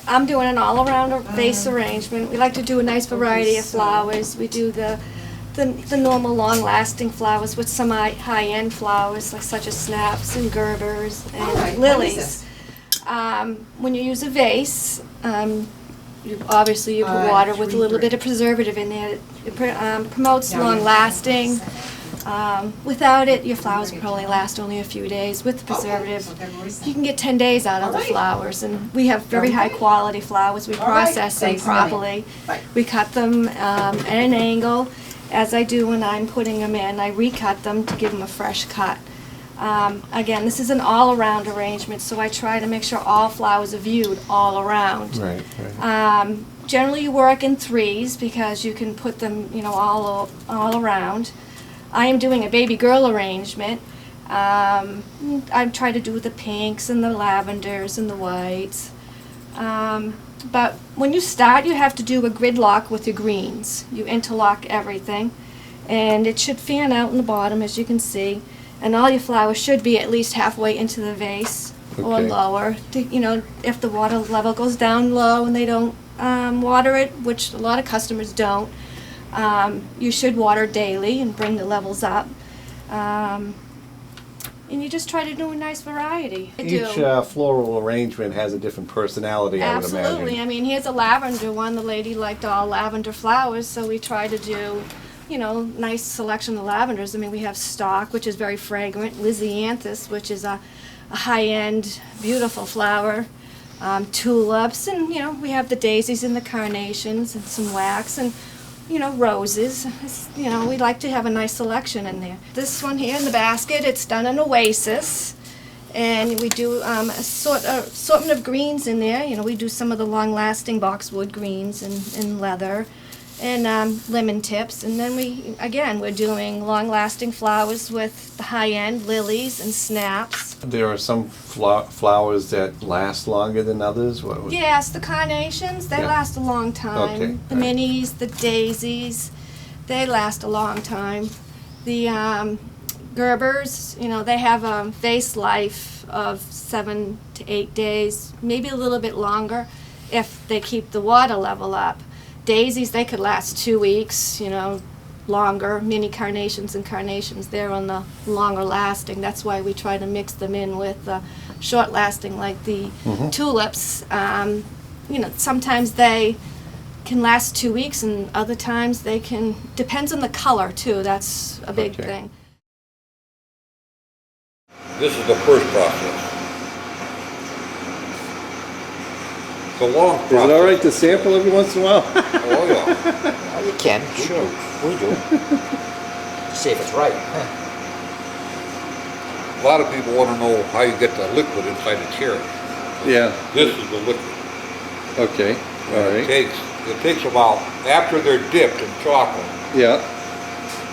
I'm doing an all-around vase arrangement. We like to do a nice variety of flowers. We do the normal long-lasting flowers with some high-end flowers, like such as snaps and gerbers and lilies. When you use a vase, obviously you put water with a little bit of preservative in there. It promotes long-lasting. Without it, your flowers will probably last only a few days. With the preservative, you can get 10 days out of the flowers. And we have very high quality flowers. We process them properly. We cut them at an angle. As I do when I'm putting them in, I recut them to give them a fresh cut. Again, this is an all-around arrangement, so I try to make sure all flowers are viewed all around. Right, right. Generally, you work in threes because you can put them, all around. I am doing a baby girl arrangement. I try to do the pinks and the lavenders and the whites. But when you start, you have to do a gridlock with your greens. You interlock everything, and it should fan out in the bottom, as you can see. And all your flowers should be at least halfway into the vase or lower. If the water level goes down low and they don't water it, which a lot of customers don't, you should water daily and bring the levels up. And you just try to do a nice variety. Each floral arrangement has a different personality, I would imagine. Absolutely. I mean, here's a lavender one. The lady liked all lavender flowers, so we try to do, nice selection of lavenders. I mean, we have stock, which is very fragrant, Lysianthus, which is a high-end, beautiful flower, tulips, and, we have the daisies and the carnations and some wax, and roses. We like to have a nice selection in there. This one here in the basket, it's done in Oasis. And we do assortment of greens in there. We do some of the long-lasting boxwood greens and leather and lemon tips. And then we're doing long-lasting flowers with the high-end lilies and snaps. There are some flowers that last longer than others? Yes, the carnations, they last a long time. Okay. The minis, the daisies, they last a long time. The gerbers, they have a vase life of 7 to 8 days, maybe a little bit longer if they keep the water level up. Daisies, they could last 2 weeks, longer. Mini carnations and carnations, they're on the longer lasting. That's why we try to mix them in with short lasting, like the tulips. Sometimes they can last 2 weeks, and other times they can, depends on the color too. That's a big thing. This is the first process. It's a long process. Is it all right to sample every once in a while? Oh, yeah. Oh, you can, sure. We do. See if it's right. A lot of people want to know how you get the liquid inside the cherry. Yeah. This is the liquid. Okay, all right. It takes about, after they're dipped in chocolate, Yeah.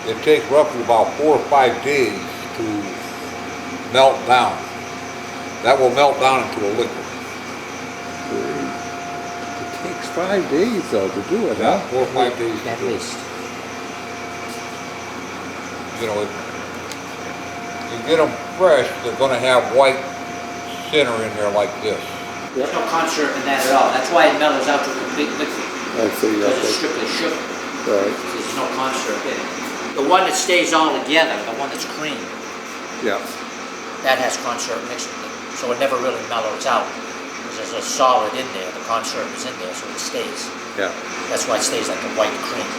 it takes roughly about 4 or 5 days to melt down. That will melt down into a liquid. It takes 5 days, though, to do it, Yeah, huh? 4 or 5 days. At least. You get them fresh, they're going to have white center in there like this. There's no corn syrup in that at all. That's why it mellows out to a complete liquid. I see, Because it's okay. strictly sugar. Right, There's no corn syrup in it. The one that stays all together, the one that's cream, yeah. that has corn syrup mixed with it. So it never really mellows out. Because there's a solid in there. The corn syrup is in there, so it stays. Yeah, That's why it stays like a white cream.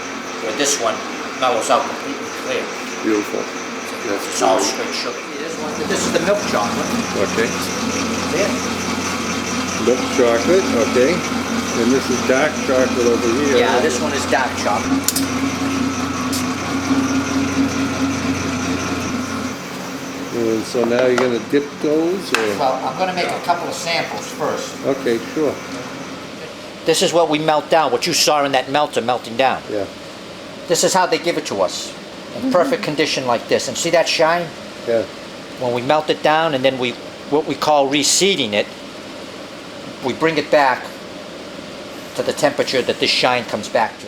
Where this one mellows out completely clear. beautiful. That's It's all great. straight sugar. This is the milk chocolate. Okay. There. Milk chocolate, okay. And this is dark chocolate over here. Yeah, this one is dark chocolate. And so now you're gonna dip those, or? Well, I'm going to make a couple of samples first. Okay, sure. This is what we melt down, what you saw in that melter melting down. Yeah, This is how they give it to us, in perfect condition like this. And see that shine? yeah. When we melt it down and then what we call reseeding it, we bring it back to the temperature that this shine comes back to.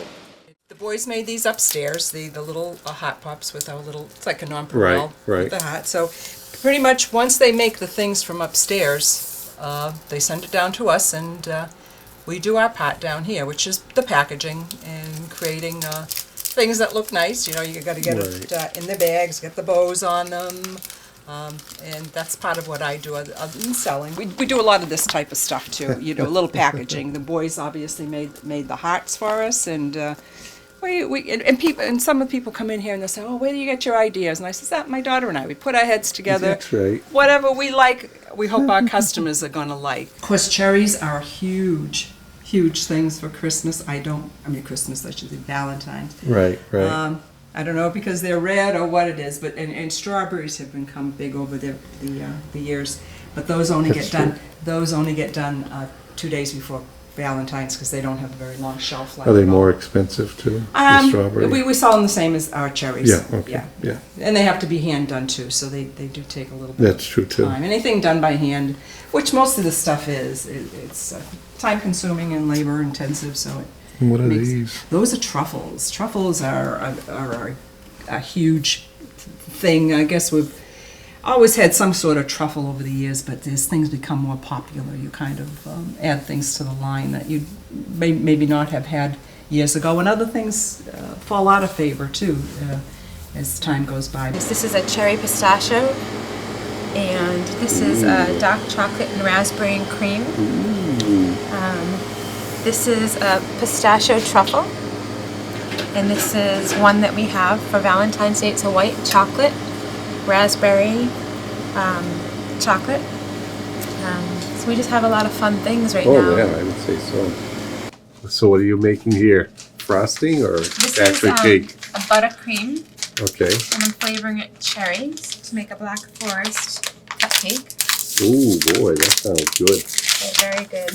The boys made these upstairs, the little hot pops with our little, it's like a nonpareil Right, with the hot. So pretty much once they make the things from upstairs, they send it down to us, and we do our part down here, which is the packaging and creating things that look nice. You know, you got to get it in the bags, get the bows on them, and that's part of what I do other than selling. We do a lot of this type of stuff too. You know, a little packaging. The boys obviously made the hearts for us, and and some of the people come in here and they say, "Oh, where do you get your ideas?" And I says, "That my daughter and I. We put our heads together. That's right. Whatever we like, we hope our customers are going to like." Of course, cherries are huge things for Christmas. Christmas, I should say, Valentine's. Right, right. I don't know because they're red or what it is, but and strawberries have become big over the years. But those only That's get done. true. Those only get done 2 days before Valentine's because they don't have a very long shelf life. Are they at all. more expensive too? The strawberry? We sell them the same as our cherries. Yeah, okay, yeah. And they have to be hand done too, so they do take a little bit That's true of too. time. Anything done by hand, which most of the stuff is, it's time consuming and labor intensive, so it What are makes- these? Those are truffles. Truffles are a huge thing. I guess we've always had some sort of truffle over the years, but as things become more popular, you kind of add things to the line that you maybe not have had years ago, and other things fall out of favor too as time goes by. This is a cherry pistachio, and this is a dark chocolate and raspberry and cream. This is a pistachio truffle, and this is one that we have for Valentine's Day. It's a white chocolate, raspberry chocolate. So we just have a lot of fun things right now. Oh yeah, I would say so. So what are you making here? Frosting or This actually is cake? a buttercream, Okay. and I'm flavoring it cherries to make a black forest cupcake. Ooh boy, that sounds good. They're very good.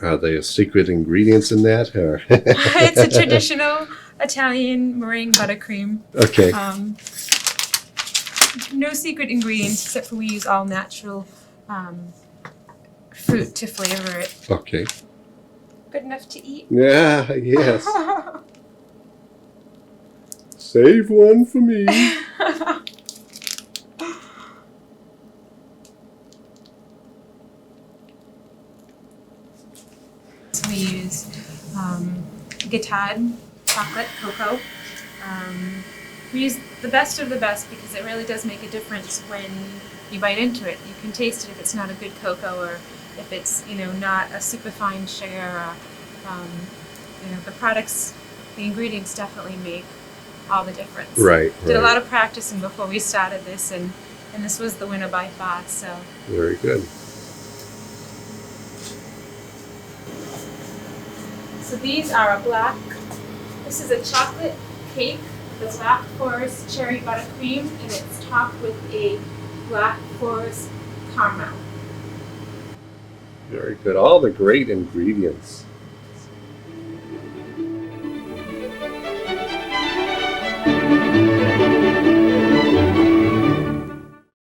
Are there secret ingredients in that? Or It's a traditional Italian meringue buttercream. okay. No secret ingredients except for we use all natural fruit to flavor it. Okay. Good enough to eat. Yeah, yes. Save one for me. So we use Gattad chocolate cocoa. We use the best of the best because it really does make a difference when you bite into it. You can taste it if it's not a good cocoa or if it's not a super fine sugar. The products, the ingredients definitely make all the difference. Right. Did a lot of practicing before we started this, and this was the winner by far. So. Very good. So these are this is a chocolate cake, the Black Forest cherry buttercream, and it's topped with a Black Forest caramel. Very good. All the great ingredients.